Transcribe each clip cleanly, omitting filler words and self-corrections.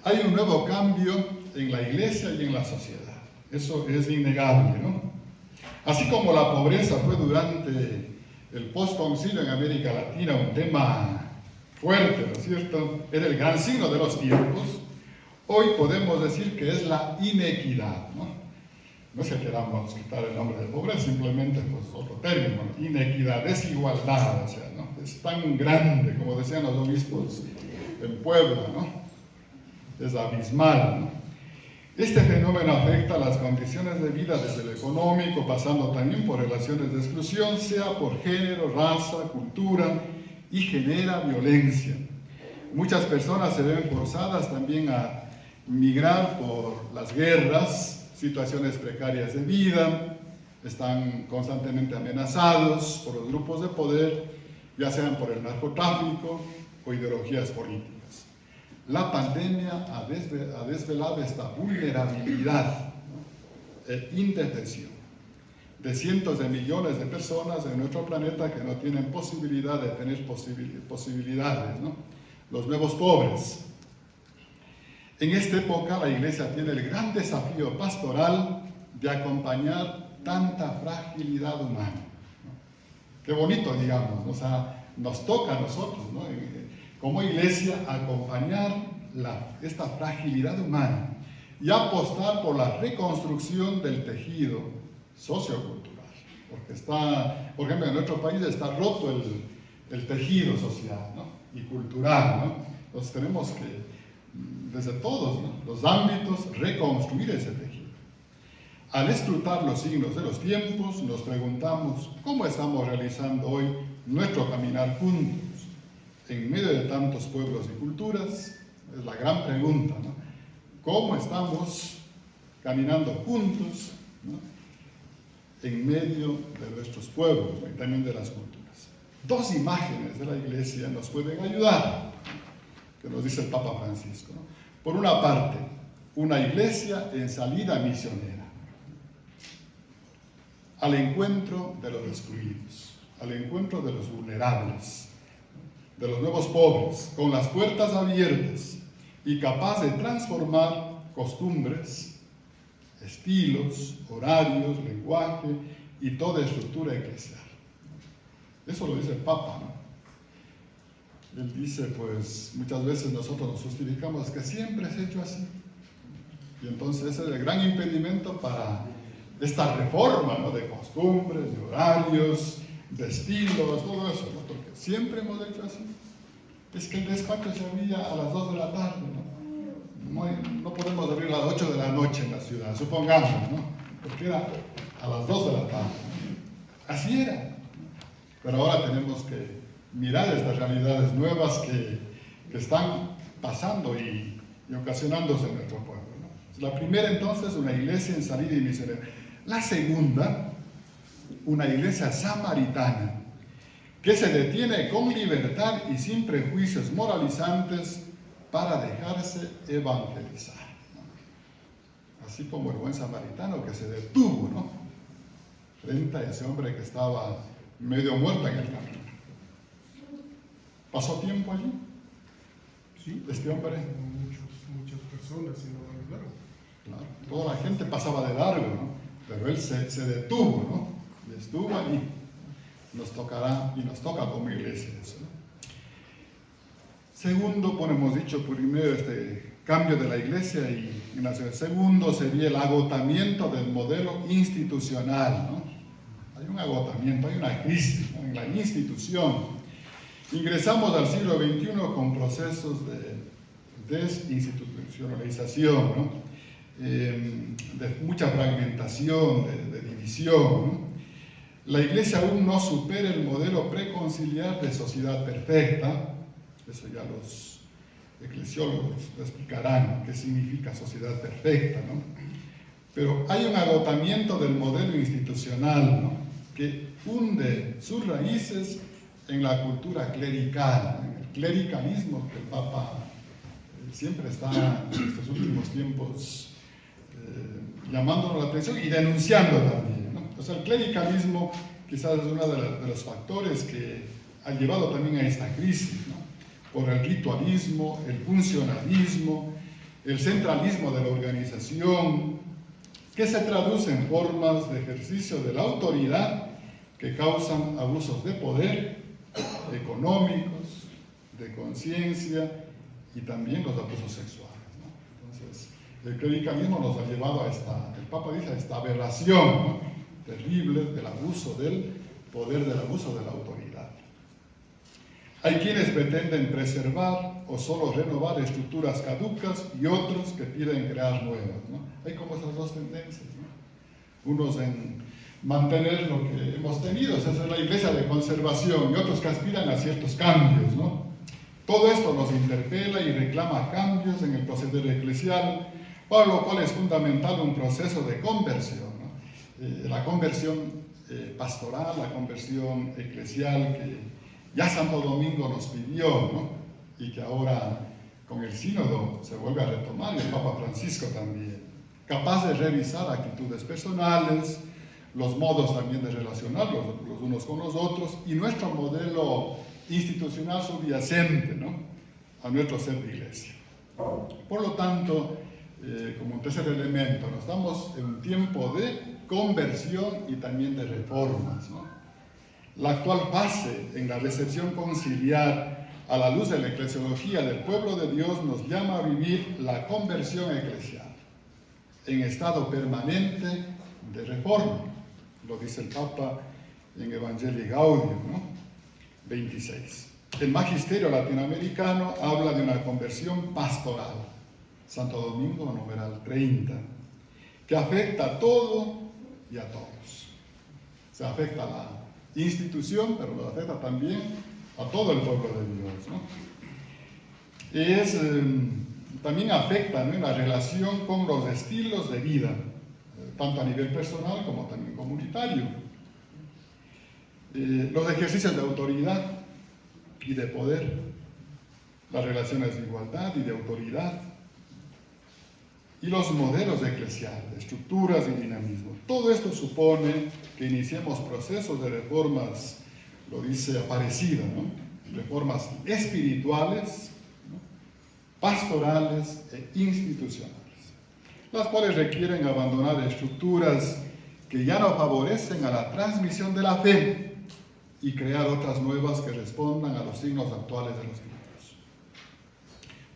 Hay un nuevo cambio en la iglesia y en la sociedad. Eso es innegable, ¿no? Así como la pobreza fue durante el postconcilio en América Latina un tema fuerte, ¿no es cierto? Era el gran signo de los tiempos. Hoy podemos decir que es la inequidad, ¿no? No es que queramos quitar el nombre de pobreza, simplemente pues otro término, ¿no? Inequidad, desigualdad, o sea, ¿no? Es tan grande, como decían los obispos en Puebla, ¿no? Es abismal, ¿no? Este fenómeno afecta las condiciones de vida desde lo económico, pasando también por relaciones de exclusión, sea por género, raza, cultura, y genera violencia. Muchas personas se ven forzadas también a migrar por las guerras, situaciones precarias de vida, están constantemente amenazados por los grupos de poder, ya sean por el narcotráfico o ideologías políticas. La pandemia ha desvelado esta vulnerabilidad e indefensión de cientos de millones de personas en nuestro planeta que no tienen posibilidad de tener posibilidades, ¿no? Los nuevos pobres. En esta época la Iglesia tiene el gran desafío pastoral de acompañar tanta fragilidad humana, ¿no? Qué bonito, digamos, ¿no? O sea, nos toca a nosotros, ¿no? Como Iglesia acompañar esta fragilidad humana y apostar por la reconstrucción del tejido sociocultural, porque por ejemplo, en nuestro país está roto el tejido social, ¿no? Y cultural, ¿no? Entonces tenemos que, desde todos, ¿no? Los ámbitos, reconstruir ese tejido. Al escrutar los signos de los tiempos, nos preguntamos cómo estamos realizando hoy nuestro caminar juntos en medio de tantos pueblos y culturas. Es la gran pregunta, ¿no? ¿Cómo estamos caminando juntos, ¿no? En medio de nuestros pueblos, ¿no? Y también de las culturas? Dos imágenes de la Iglesia nos pueden ayudar, que nos dice el Papa Francisco, ¿no? Por una parte, una Iglesia en salida misionera, al encuentro de los excluidos, al encuentro de los vulnerables, de los nuevos pobres, con las puertas abiertas y capaz de transformar costumbres, estilos, horarios, lenguaje y toda estructura eclesial. Eso lo dice el Papa, ¿no? Él dice, pues, muchas veces nosotros nos justificamos que siempre se ha hecho así. Y entonces ese es el gran impedimento para esta reforma, ¿no? De costumbres, de horarios, de estilos, todo eso, ¿no? Porque siempre hemos hecho así. Es que el despacho se abría a las 2 de la tarde, ¿no? No podemos abrir a las 8 de la noche en la ciudad, supongamos, ¿no? Porque era a las 2 de la tarde. Así era. Pero ahora tenemos que mirar estas realidades nuevas que están pasando y ocasionándose en nuestro pueblo, ¿no? La primera, entonces, una iglesia en salida y misionera. La segunda, una iglesia samaritana, que se detiene con libertad y sin prejuicios moralizantes para dejarse evangelizar, ¿no? Así como el buen samaritano que se detuvo, ¿no? Frente a ese hombre que estaba medio muerto en el camino. ¿Pasó tiempo allí? Sí, este hombre. muchas personas y no lo ayudaron. Claro, toda la gente pasaba de largo, ¿no? Pero él se detuvo, ¿no? Y estuvo allí. Nos tocará y nos toca como iglesia eso, ¿no? Segundo, bueno, hemos dicho primero este cambio de la iglesia y nación. Segundo sería el agotamiento del modelo institucional, ¿no? Hay un agotamiento, hay una crisis, ¿no? En la institución. Ingresamos al siglo XXI con procesos de desinstitucionalización, ¿no? De mucha fragmentación, de división, ¿no? La Iglesia aún no supera el modelo preconciliar de sociedad perfecta. Eso ya los eclesiólogos lo explicarán, qué significa sociedad perfecta, ¿no? Pero hay un agotamiento del modelo institucional, ¿no? Que hunde sus raíces en la cultura clerical, en el clericalismo que el Papa siempre está en estos últimos tiempos llamándonos la atención y denunciando también, ¿no? O sea, el clericalismo quizás es uno de los factores que ha llevado también a esta crisis, ¿no? Por el ritualismo, el funcionalismo, el centralismo de la organización, que se traduce en formas de ejercicio de la autoridad que causan abusos de poder, económicos, de conciencia y también los abusos sexuales, ¿no? Entonces, el clericalismo nos ha llevado a el Papa dice, a esta aberración, ¿no?, terrible del abuso del poder, del abuso de la autoridad. Hay quienes pretenden preservar o solo renovar estructuras caducas y otros que piden crear nuevas, ¿no? Hay como esas dos tendencias, ¿no? Unos en mantener lo que hemos tenido, esa es la iglesia de conservación, y otros que aspiran a ciertos cambios, ¿no? Todo esto nos interpela y reclama cambios en el proceder eclesial, para lo cual es fundamental un proceso de conversión, ¿no? La conversión pastoral, la conversión eclesial que ya Santo Domingo nos pidió, ¿no?, y que ahora con el sínodo se vuelve a retomar, y el Papa Francisco también, capaz de revisar actitudes personales, los modos también de relacionarlos los unos con los otros, y nuestro modelo institucional subyacente, ¿no?, a nuestro ser de iglesia. Por lo tanto, como un tercer elemento, ¿no?, estamos en un tiempo de conversión y también de reformas, ¿no? La actual fase en la recepción conciliar a la luz de la eclesiología del pueblo de Dios nos llama a vivir la conversión eclesial en estado permanente de reforma, lo dice el Papa en Evangelii Gaudium, ¿no?, 26. El magisterio latinoamericano habla de una conversión pastoral, Santo Domingo, numeral 30, que afecta a todo y a todos. Se afecta a la institución, pero lo afecta también a todo el pueblo de Dios, ¿no? También afecta, ¿no?, en la relación con los estilos de vida, tanto a nivel personal como también comunitario. Los ejercicios de autoridad y de poder, las relaciones de igualdad y de autoridad, y los modelos eclesiales, estructuras y dinamismo. Todo esto supone que iniciemos procesos de reformas, lo dice Aparecida, ¿no?, reformas espirituales, ¿no?, pastorales e institucionales, las cuales requieren abandonar estructuras que ya no favorecen a la transmisión de la fe y crear otras nuevas que respondan a los signos actuales de los tiempos.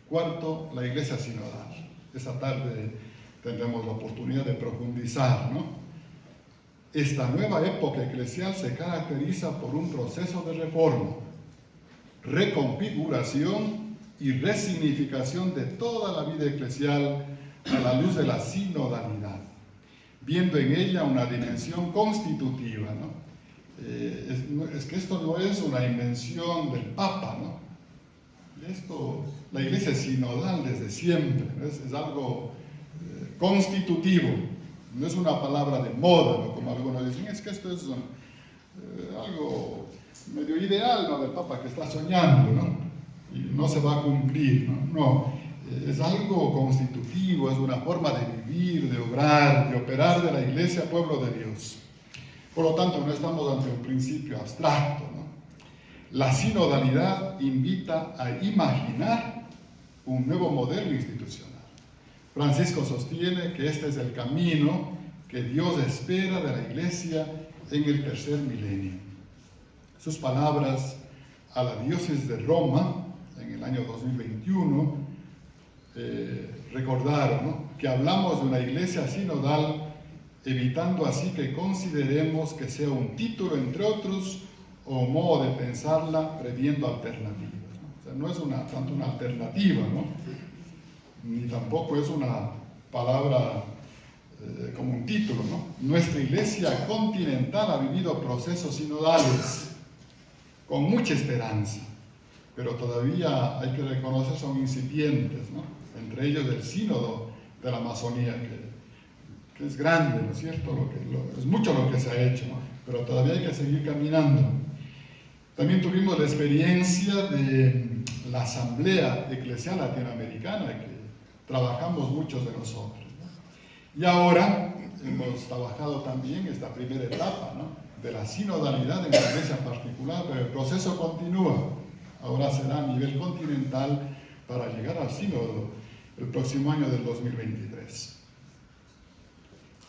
Cuarto, la iglesia sinodal. Esta tarde tendremos la oportunidad de profundizar, ¿no? Esta nueva época eclesial se caracteriza por un proceso de reforma, reconfiguración y resignificación de toda la vida eclesial a la luz de la sinodalidad, viendo en ella una dimensión constitutiva, ¿no? Es que esto no es una invención del Papa, ¿no? Esto, la iglesia es sinodal desde siempre, ¿no? Es algo constitutivo, no es una palabra de moda, ¿no?, como algunos dicen, es que esto es algo medio ideal, ¿no?, del Papa que está soñando, ¿no?, y no se va a cumplir, ¿no? No, es algo constitutivo, es una forma de vivir, de obrar, de operar de la iglesia, pueblo de Dios. Por lo tanto, no estamos ante un principio abstracto, ¿no? La sinodalidad invita a imaginar un nuevo modelo institucional. Francisco sostiene que este es el camino que Dios espera de la Iglesia en el tercer milenio. Sus palabras a la diócesis de Roma en el año 2021 recordaron, ¿no?, que hablamos de una iglesia sinodal, evitando así que consideremos que sea un título entre otros o modo de pensarla previendo alternativas, ¿no? O sea, no es tanto una alternativa, ¿no?, ni tampoco es una palabra como un título, ¿no? Nuestra iglesia continental ha vivido procesos sinodales con mucha esperanza, pero todavía hay que reconocer son incipientes, ¿no? Entre ellos el sínodo de la Amazonía, que es grande, ¿no es cierto? Es mucho lo que se ha hecho, ¿no?, pero todavía hay que seguir caminando. También tuvimos la experiencia de la Asamblea Eclesial Latinoamericana, que trabajamos muchos de nosotros, ¿no? Y ahora hemos trabajado también esta primera etapa, ¿no?, de la sinodalidad en la iglesia particular, pero el proceso continúa. Ahora será a nivel continental para llegar al sínodo el próximo año del 2023.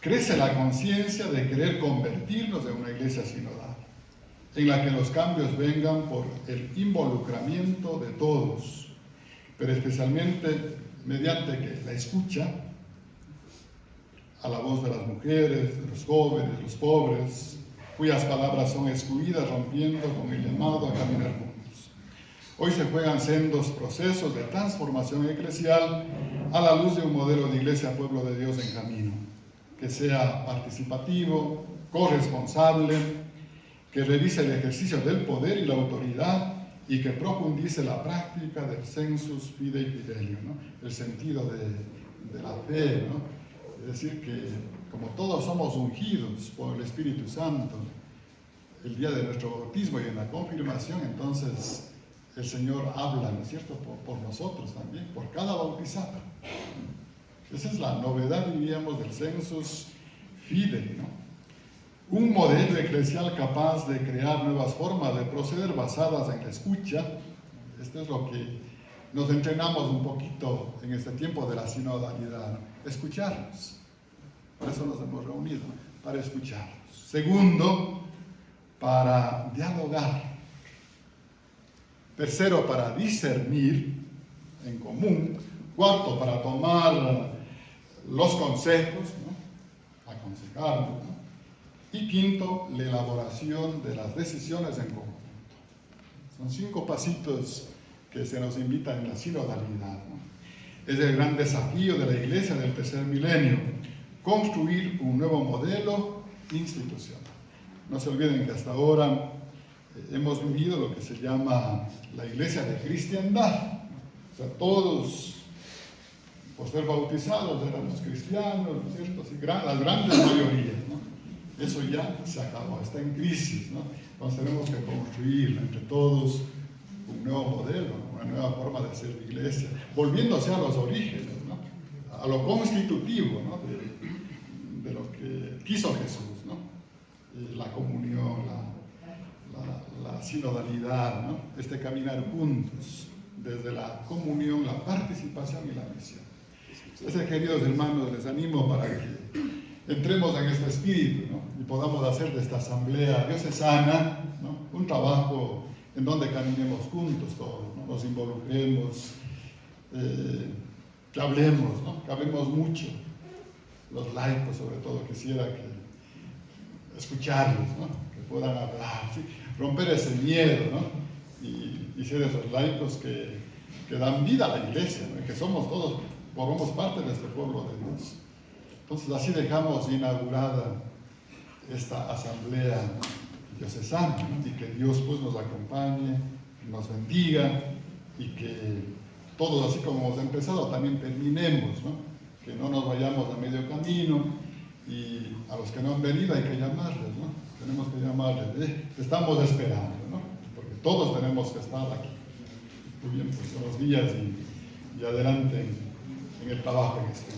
Crece la conciencia de querer convertirnos en una iglesia sinodal, en la que los cambios vengan por el involucramiento de todos, pero especialmente mediante que la escucha a la voz de las mujeres, de los jóvenes, de los pobres, cuyas palabras son excluidas, rompiendo con el llamado a caminar juntos. Hoy se juegan sendos procesos de transformación eclesial a la luz de un modelo de iglesia pueblo de Dios en camino, que sea participativo, corresponsable, que revise el ejercicio del poder y la autoridad y que profundice la práctica del sensus fidei fidelio, ¿no? El sentido de la fe, ¿no? Es decir, que como todos somos ungidos por el Espíritu Santo el día de nuestro bautismo y en la confirmación, entonces el Señor habla, ¿no es cierto?, por nosotros también, por cada bautizado. Esa es la novedad, diríamos, del sensus fidei, ¿no? Un modelo eclesial capaz de crear nuevas formas de proceder basadas en la escucha. Esto es lo que nos entrenamos un poquito en este tiempo de la sinodalidad, ¿no? Escucharnos. Por eso nos hemos reunido, para escucharnos. Segundo, para dialogar. Tercero, para discernir en común. Cuarto, para tomar los consejos, ¿no? Aconsejarnos, ¿no? Y quinto, la elaboración de las decisiones en conjunto. Son 5 pasitos que se nos invitan en la sinodalidad, ¿no? Es el gran desafío de la Iglesia del tercer milenio, construir un nuevo modelo institucional. No se olviden que hasta ahora hemos vivido lo que se llama la Iglesia de cristiandad. O sea, todos, por ser bautizados, éramos cristianos, ¿no es cierto? Así, las grandes mayorías, ¿no? Eso ya se acabó, está en crisis, ¿no? Entonces tenemos que construir entre todos un nuevo modelo, una nueva forma de hacer iglesia, volviéndose a los orígenes, ¿no? A lo constitutivo, ¿no? de lo que quiso Jesús, ¿no? La comunión, la sinodalidad, ¿no? Este caminar juntos, desde la comunión, la participación y la misión. Entonces, queridos hermanos, les animo para que entremos en este espíritu, ¿no? Y podamos hacer de esta asamblea diocesana, ¿no? Un trabajo en donde caminemos juntos todos, ¿no? Nos involucremos, que hablemos, ¿no? Que hablemos mucho. Los laicos, sobre todo, quisiera que escucharlos, ¿no? Que puedan hablar, ¿sí? Romper ese miedo, ¿no? Y ser esos laicos que dan vida a la iglesia, ¿no? Que somos todos, formamos parte de este pueblo de Dios. Entonces, así dejamos inaugurada esta asamblea diocesana, ¿no? Y que Dios pues nos acompañe, nos bendiga y que todos, así como hemos empezado, también terminemos, ¿no? Que no nos vayamos a medio camino, y a los que no han venido hay que llamarles, ¿no? Tenemos que llamarles, te estamos esperando, ¿no? Porque todos tenemos que estar aquí. Muy bien, pues buenos días y adelante en el trabajo en este.